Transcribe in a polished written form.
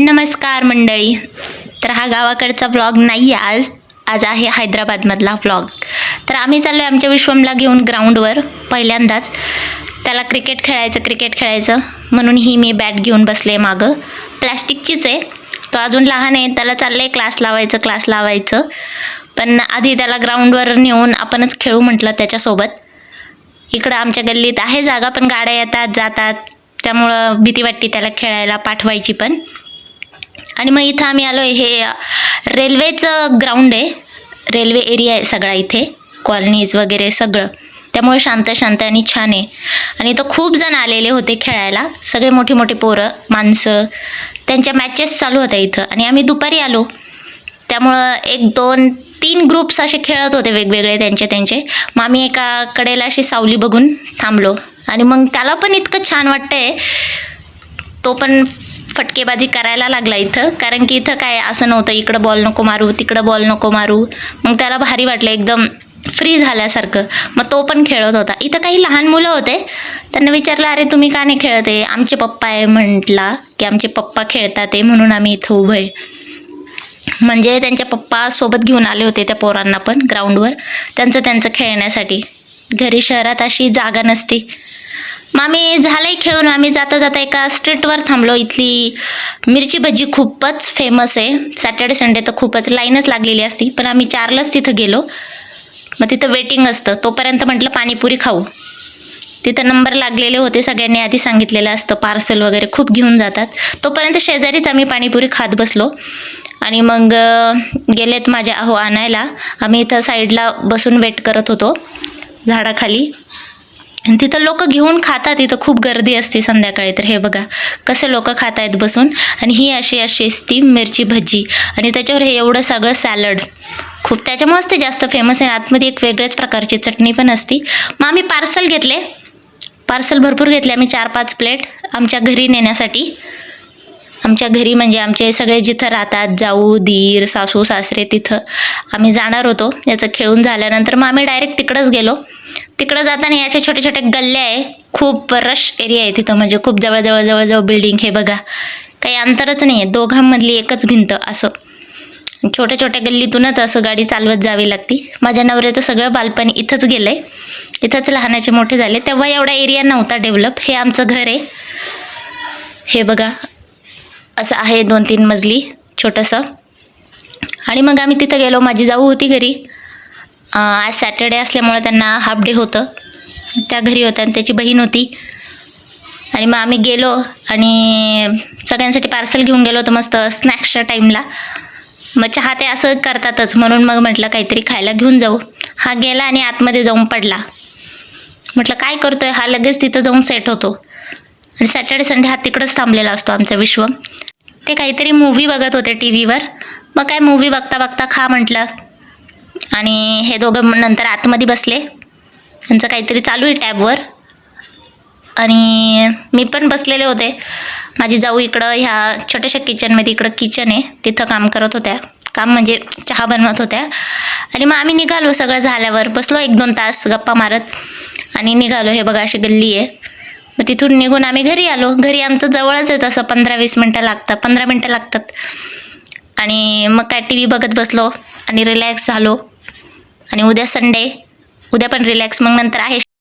नमस्कार मंडळी. तर हा गावाकडचा व्लॉग नाही आहे आज आहे हैदराबादमधला व्लॉग. तर आम्ही चाललो आहे आमच्या विश्वमला घेऊन ग्राउंडवर. पहिल्यांदाच त्याला क्रिकेट खेळायचं म्हणून ही मी बॅट घेऊन बसले. मागं प्लॅस्टिकचीच आहे, तो अजून लहान आहे, त्याला चाललं आहे क्लास लावायचं. पण आधी त्याला ग्राउंडवर नेऊन आपणच खेळू म्हटलं त्याच्यासोबत. इकडं आमच्या गल्लीत आहे जागा, पण गाड्या येतात जातात, त्यामुळं भीती वाटते त्याला खेळायला पाठवायची पण. आणि मग इथं आम्ही आलो. हे रेल्वेचं ग्राउंड आहे, रेल्वे एरिया आहे सगळा इथे, कॉलनीज वगैरे सगळं, त्यामुळे शांत आणि छान आहे. आणि इथं खूप जण आलेले होते खेळायला, सगळे मोठी मोठी पोरं माणसं, त्यांच्या मॅचेस चालू होत्या इथं. आणि आम्ही दुपारी आलो, त्यामुळं 1 2 3 ग्रुप्स असे खेळत होते वेगवेगळे त्यांचे. मग आम्ही एका कडेला अशी सावली बघून थांबलो. आणि मग त्याला पण इतकं छान वाटतंय, तो पण फटकेबाजी करायला लागला इथं. कारण की इथं काय असं नव्हतं, इकडं बॉल नको मारू तिकडं बॉल नको मारू. मग त्याला भारी वाटलं, एकदम फ्री झाल्यासारखं. मग तो पण खेळत होता. इथं काही लहान मुलं होते, त्यांना विचारलं अरे तुम्ही का नाही खेळत आहे? आमचे पप्पा आहे म्हटला की आमचे पप्पा खेळतात आहे म्हणून आम्ही इथं उभं आहे. म्हणजे त्यांच्या पप्पा सोबत घेऊन आले होते त्या पोरांना पण ग्राउंडवर, त्यांचं खेळण्यासाठी. घरी शहरात अशी जागा नसते. मग आम्ही झालंय खेळून, आम्ही जाता एका स्ट्रीटवर थांबलो. इथली मिरची भजी खूपच फेमस आहे. सॅटर्डे संडे तर खूपच लाईनच लागलेली असती, पण आम्ही 4लाच तिथं गेलो. मग तिथं वेटिंग असतं, तोपर्यंत म्हटलं पाणीपुरी खाऊ. तिथं नंबर लागलेले होते, सगळ्यांनी आधी सांगितलेलं असतं, पार्सल वगैरे खूप घेऊन जातात. तोपर्यंत शेजारीच आम्ही पाणीपुरी खात बसलो. आणि मग गेलेत माझ्या अहो आणायला. आम्ही इथं साईडला बसून वेट करत होतो झाडाखाली. आणि तिथं लोक घेऊन खातात, इथं खूप गर्दी असते संध्याकाळी. तर हे बघा कसे लोक खात आहेत बसून. आणि ही अशी असती मिरची भजी, आणि त्याच्यावर हे एवढं सगळं सॅलड, खूप त्याच्यामुळेच ते जास्त फेमस आहे. आतमध्ये एक वेगळ्याच प्रकारची चटणी पण असती. मग आम्ही पार्सल भरपूर घेतले आम्ही, 4-5 प्लेट आमच्या घरी नेण्यासाठी. आमच्या घरी म्हणजे आमचे सगळे जिथं राहतात, जाऊ दीर सासू सासरे, तिथं आम्ही जाणार होतो. याचं खेळून झाल्यानंतर मग आम्ही डायरेक्ट तिकडंच गेलो. तिकडं जाताना याच्या छोट्या गल्ल्या आहे, खूप रश एरिया आहे तिथं, म्हणजे खूप जवळ बिल्डिंग. हे बघा काही अंतरच नाही आहे, दोघांमधली एकच भिंत. असं छोट्या गल्लीतूनच असं गाडी चालवत जावी लागती. माझ्या नवऱ्याचं सगळं बालपण इथंच गेलंय, इथंच लहानाचे मोठे झाले. तेव्हा एवढा एरिया नव्हता डेव्हलप. हे आमचं घर आहे, हे बघा असं आहे 2-3 मजली छोटंसं. आणि मग आम्ही तिथं गेलो. माझी जाऊ होती घरी, आज सॅटर्डे असल्यामुळे त्यांना हाफ डे होतं, त्या घरी होत्या आणि त्याची बहीण होती. आणि मग आम्ही गेलो आणि सगळ्यांसाठी पार्सल घेऊन गेलो होतो मस्त स्नॅक्सच्या टाईमला. मग चहा ते असं करतातच, म्हणून मग म्हटलं काहीतरी खायला घेऊन जाऊ. हा गेला आणि आतमध्ये जाऊन पडला. म्हटलं काय करतोय हा, लगेच तिथं जाऊन सेट होतो. आणि सॅटर्डे संडे हा तिकडंच थांबलेला असतो आमचा विश्वम. ते काहीतरी मूव्ही बघत होते टी व्हीवर. मग काय मूव्ही बघता खा म्हटलं. आणि हे दोघं नंतर आतमध्ये बसले, त्यांचं काहीतरी चालू आहे टॅबवर. आणि मी पण बसलेले होते. माझी जाऊ इकडं ह्या छोट्याशा किचनमध्ये, इकडं किचन आहे तिथं काम करत होत्या, काम म्हणजे चहा बनवत होत्या. आणि मग आम्ही निघालो, सगळं झाल्यावर बसलो 1-2 तास गप्पा मारत आणि निघालो. हे बघा अशी गल्ली आहे. मग तिथून निघून आम्ही घरी आलो. घरी आमचं जवळच आहे, तसं 15-20 मिनटं लागतात, 15 मिनटं लागतात. आणि मग काय टी व्ही बघत बसलो आणि रिलॅक्स झालो. आणि उद्या संडे, उद्या पण रिलॅक्स. मग नंतर आहे